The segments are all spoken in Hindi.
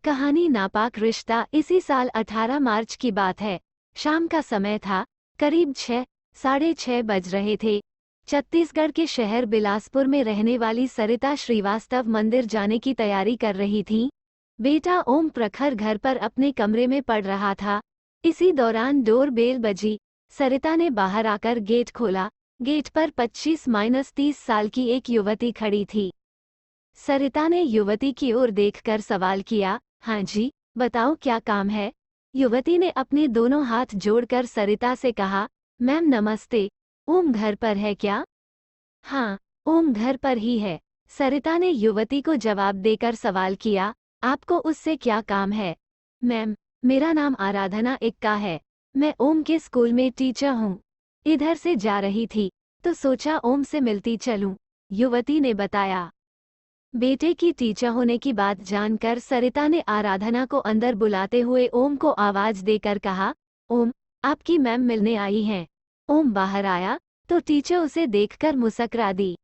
कहानी नापाक रिश्ता। इसी साल 18 मार्च की बात है। शाम का समय था, करीब 6, 6:30 बज रहे थे। छत्तीसगढ़ के शहर बिलासपुर में रहने वाली सरिता श्रीवास्तव मंदिर जाने की तैयारी कर रही थी। बेटा ओम प्रखर घर पर अपने कमरे में पढ़ रहा था। इसी दौरान डोर बेल बजी। सरिता ने बाहर आकर गेट खोला। गेट पर 25-30 साल की एक युवती खड़ी थी। सरिता ने युवती की ओर देखकर सवाल किया, हाँ जी, बताओ क्या काम है। युवती ने अपने दोनों हाथ जोड़कर सरिता से कहा, मैम नमस्ते, ओम घर पर है क्या? हाँ, ओम घर पर ही है। सरिता ने युवती को जवाब देकर सवाल किया, आपको उससे क्या काम है? मैम, मेरा नाम आराधना एक्का है। मैं ओम के स्कूल में टीचर हूँ। इधर से जा रही थी, तो सोचा ओम से मिलती चलूं, युवती ने बताया। बेटे की टीचर होने की बात जानकर सरिता ने आराधना को अंदर बुलाते हुए ओम को आवाज देकर कहा, ओम, आपकी मैम मिलने आई हैं। ओम बाहर आया, तो टीचर उसे देखकर मुस्कुरा दी।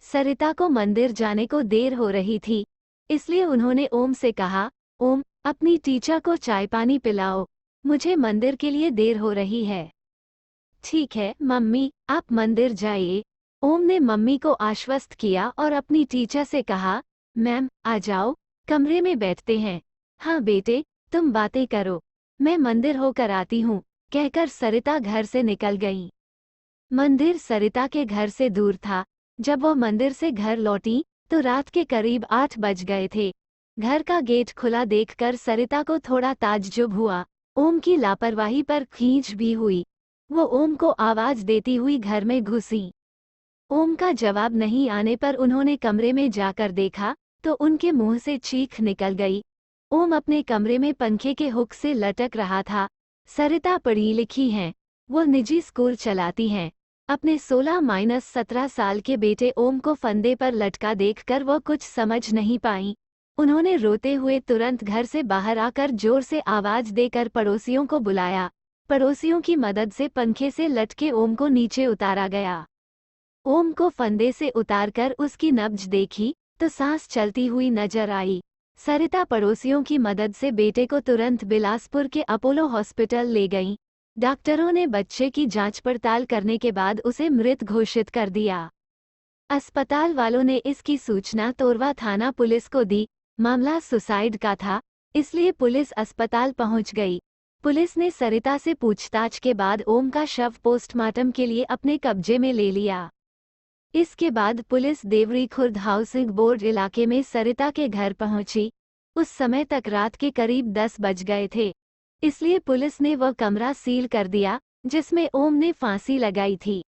सरिता को मंदिर जाने को देर हो रही थी, इसलिए उन्होंने ओम से कहा, ओम, अपनी टीचर को चाय पानी पिलाओ, मुझे मंदिर के लिए देर हो रही है। ठीक है मम्मी, आप मंदिर जाइए। ओम ने मम्मी को आश्वस्त किया और अपनी टीचर से कहा, मैम आ जाओ, कमरे में बैठते हैं। हाँ बेटे, तुम बातें करो, मैं मंदिर होकर आती हूँ, कहकर सरिता घर से निकल गई। मंदिर सरिता के घर से दूर था। जब वह मंदिर से घर लौटी, तो रात के करीब 8 बज गए थे। घर का गेट खुला देखकर सरिता को थोड़ा ताज्जुब हुआ। ओम की लापरवाही पर खींच भी हुई। वो ओम को आवाज देती हुई घर में घुसी। ओम का जवाब नहीं आने पर उन्होंने कमरे में जाकर देखा, तो उनके मुंह से चीख निकल गई। ओम अपने कमरे में पंखे के हुक से लटक रहा था। सरिता पढ़ी लिखी हैं, वो निजी स्कूल चलाती हैं। अपने 16-17 साल के बेटे ओम को फंदे पर लटका देखकर वो कुछ समझ नहीं पाई। उन्होंने रोते हुए तुरंत घर से बाहर आकर जोर से आवाज देकर पड़ोसियों को बुलाया। पड़ोसियों की मदद से पंखे से लटके ओम को नीचे उतारा गया। ओम को फंदे से उतारकर उसकी नब्ज देखी, तो सांस चलती हुई नजर आई। सरिता पड़ोसियों की मदद से बेटे को तुरंत बिलासपुर के अपोलो हॉस्पिटल ले गईं। डॉक्टरों ने बच्चे की जांच पड़ताल करने के बाद उसे मृत घोषित कर दिया। अस्पताल वालों ने इसकी सूचना तोरवा थाना पुलिस को दी। मामला सुसाइड का था, इसलिए पुलिस अस्पताल पहुंच गई। पुलिस ने सरिता से पूछताछ के बाद ओम का शव पोस्टमार्टम के लिए अपने कब्जे में ले लिया। इसके बाद police Deori Khurd housing board इलाके में सरिता के घर पहुंची। उस समय तक रात के करीब 10 बज गए थे, इसलिए पुलिस ने वह कमरा सील कर दिया जिसमें ओम ने फांसी लगाई थी।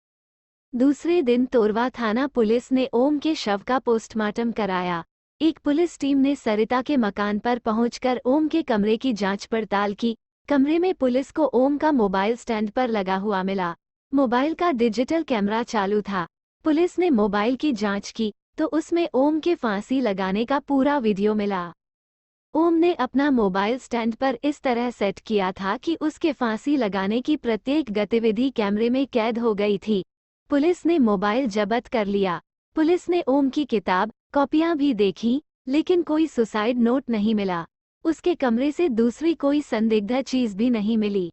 दूसरे दिन तोरवा थाना पुलिस ने ओम के शव का पोस्टमार्टम कराया। एक पुलिस टीम ने सरिता के मकान पर पहुंचकर ओम के कमरे की जांच पड़ताल की। कमरे में पुलिस को ओम का मोबाइल स्टैंड पर लगा हुआ मिला। मोबाइल का डिजिटल कैमरा चालू था। पुलिस ने मोबाइल की जांच की, तो उसमें ओम के फांसी लगाने का पूरा वीडियो मिला। ओम ने अपना मोबाइल स्टैंड पर इस तरह सेट किया था कि उसके फांसी लगाने की प्रत्येक गतिविधि कैमरे में कैद हो गई थी। पुलिस ने मोबाइल जब्त कर लिया। पुलिस ने ओम की किताब, कॉपियां भी देखी, लेकिन कोई सुसाइड नोट नहीं मिला। उसके कमरे से दूसरी कोई संदिग्ध चीज भी नहीं मिली।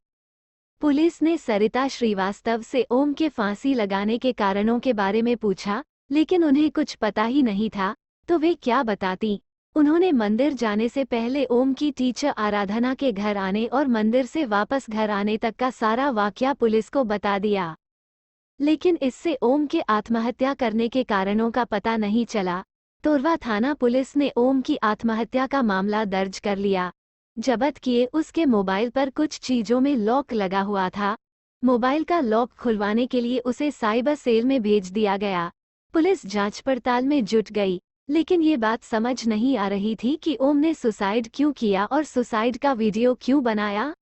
पुलिस ने सरिता श्रीवास्तव से ओम के फांसी लगाने के कारणों के बारे में पूछा, लेकिन उन्हें कुछ पता ही नहीं था, तो वे क्या बताती। उन्होंने मंदिर जाने से पहले ओम की टीचर आराधना के घर आने और मंदिर से वापस घर आने तक का सारा वाकया पुलिस को बता दिया। लेकिन इससे ओम के आत्महत्या करने के कारणों का पता नहीं चला। तोरवा थाना पुलिस ने ओम की आत्महत्या का मामला दर्ज कर लिया। जब्त किए उसके मोबाइल पर कुछ चीजों में लॉक लगा हुआ था। मोबाइल का लॉक खुलवाने के लिए उसे साइबर सेल में भेज दिया गया। पुलिस जांच पड़ताल में जुट गई, लेकिन ये बात समझ नहीं आ रही थी कि ओम ने सुसाइड क्यों किया और सुसाइड का वीडियो क्यों बनाया।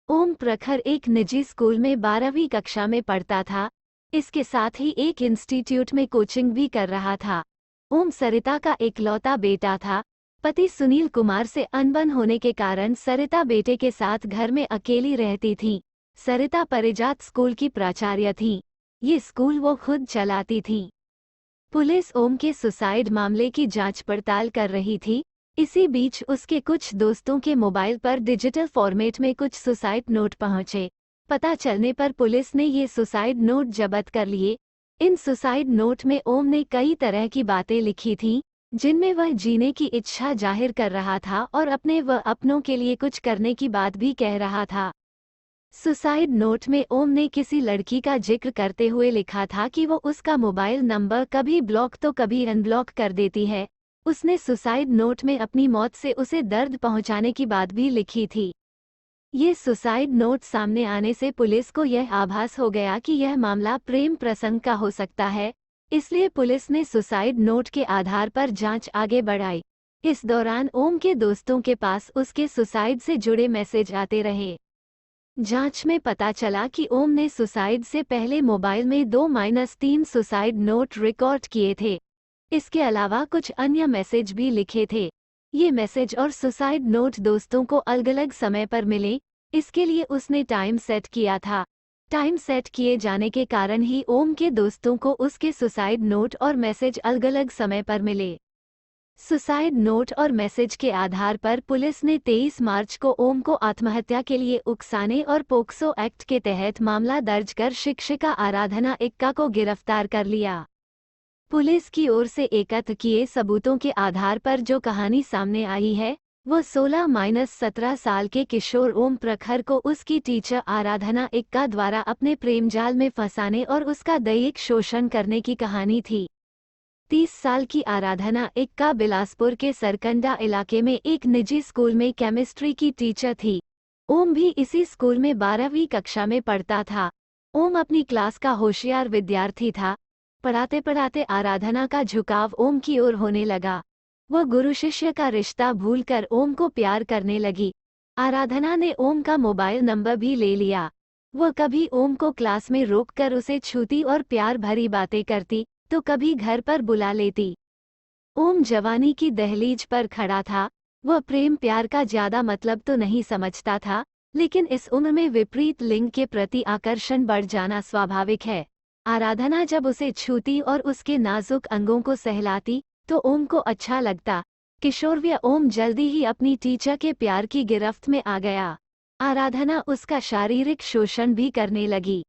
ओम प्रखर एक निजी स्कूल में 12वीं कक्षा में पढ़ता था। इसके साथ ही एक इंस्टीट्यूट में कोचिंग भी कर रहा था। ओम सरिता का इकलौता बेटा था। पति सुनील कुमार से अनबन होने के कारण सरिता बेटे के साथ घर में अकेली रहती थी। सरिता परिजात स्कूल की प्राचार्य थी। ये स्कूल वो खुद चलाती थी। पुलिस ओम के सुसाइड मामले की जांच पड़ताल कर रही थी, इसी बीच उसके कुछ दोस्तों के मोबाइल पर डिजिटल फॉर्मेट में कुछ सुसाइड नोट पहुंचे। पता चलने पर पुलिस ने ये सुसाइड नोट जब्त कर लिए। इन सुसाइड नोट में ओम ने कई तरह की बातें लिखी थीं, जिनमें वह जीने की इच्छा जाहिर कर रहा था और अपने व अपनों के लिए कुछ करने की बात भी कह रहा था। सुसाइड नोट में ओम ने किसी लड़की का जिक्र करते हुए लिखा था कि वो उसका मोबाइल नंबर कभी ब्लॉक तो कभी अनब्लॉक कर देती है। उसने सुसाइड नोट में अपनी मौत से उसे दर्द पहुंचाने की बात भी लिखी थी। ये सुसाइड नोट सामने आने से पुलिस को यह आभास हो गया कि यह मामला प्रेम प्रसंग का हो सकता है, इसलिए पुलिस ने सुसाइड नोट के आधार पर जांच आगे बढ़ाई। इस दौरान ओम के दोस्तों के पास उसके सुसाइड से जुड़े मैसेज आते रहे। जांच में पता चला कि ओम ने सुसाइड से पहले मोबाइल में 2-3 सुसाइड नोट रिकॉर्ड किए थे। इसके अलावा कुछ अन्य मैसेज भी लिखे थे। ये मैसेज और सुसाइड नोट दोस्तों को अलग-अलग समय पर मिले, इसके लिए उसने टाइम सेट किया था। टाइम सेट किए जाने के कारण ही ओम के दोस्तों को उसके सुसाइड नोट और मैसेज अलग-अलग समय पर मिले। सुसाइड नोट और मैसेज के आधार पर पुलिस ने 23 मार्च को ओम को आत्महत्या के लिए उकसाने और पोक्सो एक्ट के तहत मामला दर्ज कर शिक्षिका आराधना एक्का को गिरफ्तार कर लिया। पुलिस की ओर से एकत्र किए सबूतों के आधार पर जो कहानी सामने आई है, वो 16-17 साल के किशोर ओम प्रखर को उसकी टीचर आराधना एक्का द्वारा अपने प्रेमजाल में फंसाने और उसका दैहिक शोषण करने की कहानी थी। 30 साल की आराधना एक्का बिलासपुर के सरकंडा इलाके में एक निजी स्कूल में केमिस्ट्री की टीचर थी। ओम भी इसी स्कूल में 12वीं कक्षा में पढ़ता था। ओम अपनी क्लास का होशियार विद्यार्थी था। पढ़ाते पढ़ाते आराधना का झुकाव ओम की ओर होने लगा। वह गुरु शिष्य का रिश्ता भूलकर ओम को प्यार करने लगी। आराधना ने ओम का मोबाइल नंबर भी ले लिया। वह कभी ओम को क्लास में रोककर उसे छूती और प्यार भरी बातें करती, तो कभी घर पर बुला लेती। ओम जवानी की दहलीज पर खड़ा था। वह प्रेम प्यार का ज्यादा मतलब तो नहीं समझता था, लेकिन इस उम्र में विपरीत लिंग के प्रति आकर्षण बढ़ जाना स्वाभाविक है। आराधना जब उसे छूती और उसके नाजुक अंगों को सहलाती, तो ओम को अच्छा लगता। किशोरवय ओम जल्दी ही अपनी टीचर के प्यार की गिरफ्त में आ गया। आराधना उसका शारीरिक शोषण भी करने लगी।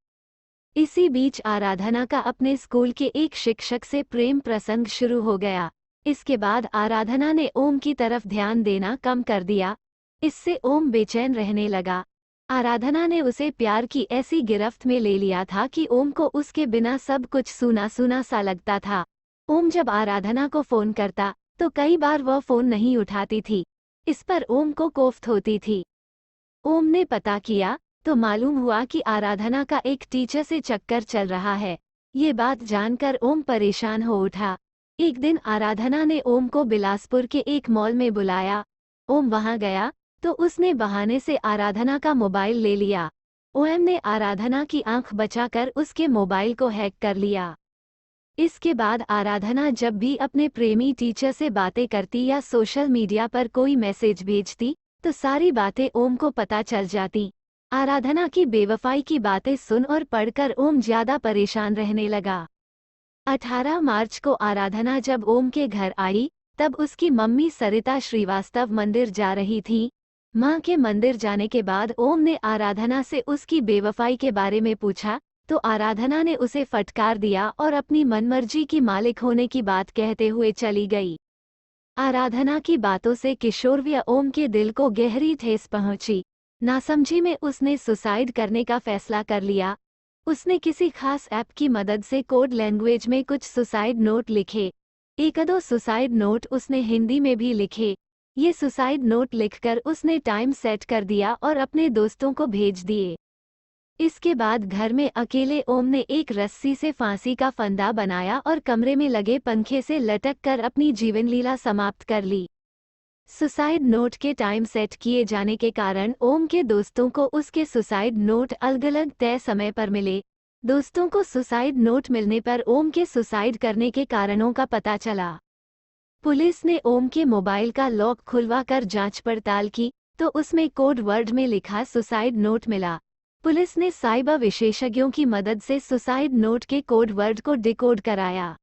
इसी बीच आराधना का अपने स्कूल के एक शिक्षक से प्रेम प्रसंग शुरू हो गया। इसके बाद आराधना ने ओम की तरफ ध्यान देना कम कर दिया। इससे ओम बेचैन रहने लगा। आराधना ने उसे प्यार की ऐसी गिरफ्त में ले लिया था कि ओम को उसके बिना सब कुछ सूना सूना सा लगता था। ओम जब आराधना को फोन करता, तो कई बार वह फोन नहीं उठाती थी। इस पर ओम को कोफ्त होती थी। ओम ने पता किया, तो मालूम हुआ कि आराधना का एक टीचर से चक्कर चल रहा है। ये बात जानकर ओम परेशान हो उठा। एक दिन आराधना ने ओम को बिलासपुर के एक मॉल में बुलाया। ओम वहां गया, तो उसने बहाने से आराधना का मोबाइल ले लिया। ओम ने आराधना की आंख बचाकर उसके मोबाइल को हैक कर लिया। इसके बाद आराधना जब भी अपने प्रेमी टीचर से बातें करती या सोशल मीडिया पर कोई मैसेज भेजती, तो सारी बातें ओम को पता चल जाती। आराधना की बेवफाई की बातें सुन और पढ़कर ओम ज्यादा परेशान रहने लगा। 18 मार्च को आराधना जब ओम के घर आई, तब उसकी मम्मी सरिता श्रीवास्तव मंदिर जा रही थी। मां के मंदिर जाने के बाद ओम ने आराधना से उसकी बेवफाई के बारे में पूछा, तो आराधना ने उसे फटकार दिया और अपनी मनमर्जी की मालिक होने की बात कहते हुए चली गई। आराधना की बातों से किशोरवय ओम के दिल को गहरी ठेस पहुंची। नासमझी में उसने सुसाइड करने का फैसला कर लिया। उसने किसी खास ऐप की मदद से कोड लैंग्वेज में कुछ सुसाइड नोट लिखे। एक दो सुसाइड नोट उसने हिंदी में भी लिखे। ये सुसाइड नोट लिखकर उसने टाइम सेट कर दिया और अपने दोस्तों को भेज दिए। इसके बाद घर में अकेले ओम ने एक रस्सी से फांसी का फंदा बनाया और कमरे में लगे पंखे से लटक कर अपनी जीवन लीला समाप्त कर ली। सुसाइड नोट के टाइम सेट किए जाने के कारण ओम के दोस्तों को उसके सुसाइड नोट अलग-अलग तय समय पर मिले। दोस्तों को सुसाइड नोट मिलने पर ओम के सुसाइड करने के कारणों का पता चला। पुलिस ने ओम के मोबाइल का लॉक खुलवाकर जांच पड़ताल की, तो उसमें कोड वर्ड में लिखा सुसाइड नोट मिला। पुलिस ने साइबर विशेषज्ञों की मदद से सुसाइड नोट के कोड वर्ड को डिकोड कराया।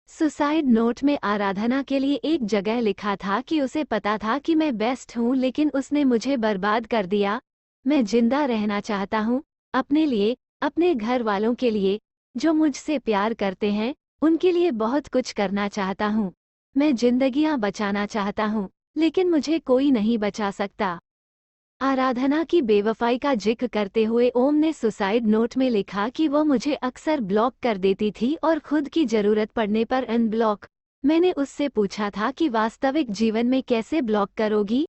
सुसाइड नोट में आराधना के लिए एक जगह लिखा था कि उसे पता था कि मैं बेस्ट हूँ, लेकिन उसने मुझे बर्बाद कर दिया। मैं जिंदा रहना चाहता हूँ, अपने लिए, अपने घर वालों के लिए, जो मुझसे प्यार करते हैं, उनके लिए बहुत कुछ करना चाहता हूँ। मैं जिंदगियां बचाना चाहता हूँ, लेकिन मुझे कोई नहीं बचा सकता। आराधना की बेवफाई का जिक्र करते हुए ओम ने सुसाइड नोट में लिखा कि वो मुझे अक्सर ब्लॉक कर देती थी और खुद की जरूरत पड़ने पर अनब्लॉक। मैंने उससे पूछा था कि वास्तविक जीवन में कैसे ब्लॉक करोगी।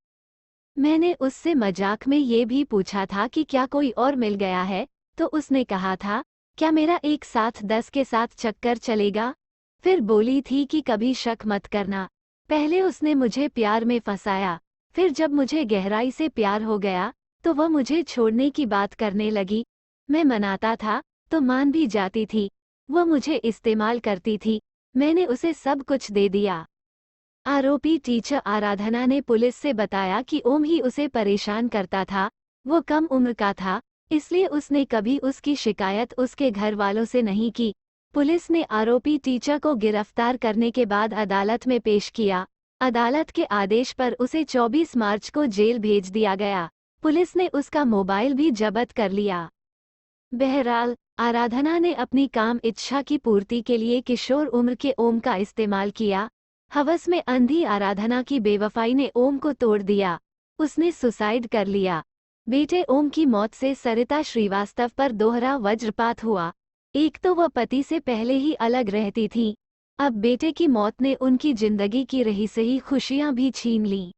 मैंने उससे मजाक में ये भी पूछा था कि क्या कोई और मिल गया है, तो उसने कहा था, क्या मेरा एक साथ 10 के साथ चक्कर चलेगा। फिर बोली थी कि कभी शक मत करना। पहले उसने मुझे प्यार में फंसाया, फिर जब मुझे गहराई से प्यार हो गया तो वह मुझे छोड़ने की बात करने लगी। मैं मनाता था तो मान भी जाती थी। वह मुझे इस्तेमाल करती थी। मैंने उसे सब कुछ दे दिया। आरोपी टीचर आराधना ने पुलिस से बताया कि ओम ही उसे परेशान करता था। वो कम उम्र का था, इसलिए उसने कभी उसकी शिकायत उसके घर वालों से नहीं की। पुलिस ने आरोपी टीचर को गिरफ्तार करने के बाद अदालत में पेश किया। अदालत के आदेश पर उसे 24 मार्च को जेल भेज दिया गया। पुलिस ने उसका मोबाइल भी जब्त कर लिया। बहरहाल, आराधना ने अपनी काम इच्छा की पूर्ति के लिए किशोर उम्र के ओम का इस्तेमाल किया। हवस में अंधी आराधना की बेवफाई ने ओम को तोड़ दिया। उसने सुसाइड कर लिया। बेटे ओम की मौत से सरिता श्रीवास्तव पर दोहरा वज्रपात हुआ। एक तो वह पति से पहले ही अलग रहती थी, अब बेटे की मौत ने उनकी जिंदगी की रही सही खुशियां भी छीन लीं।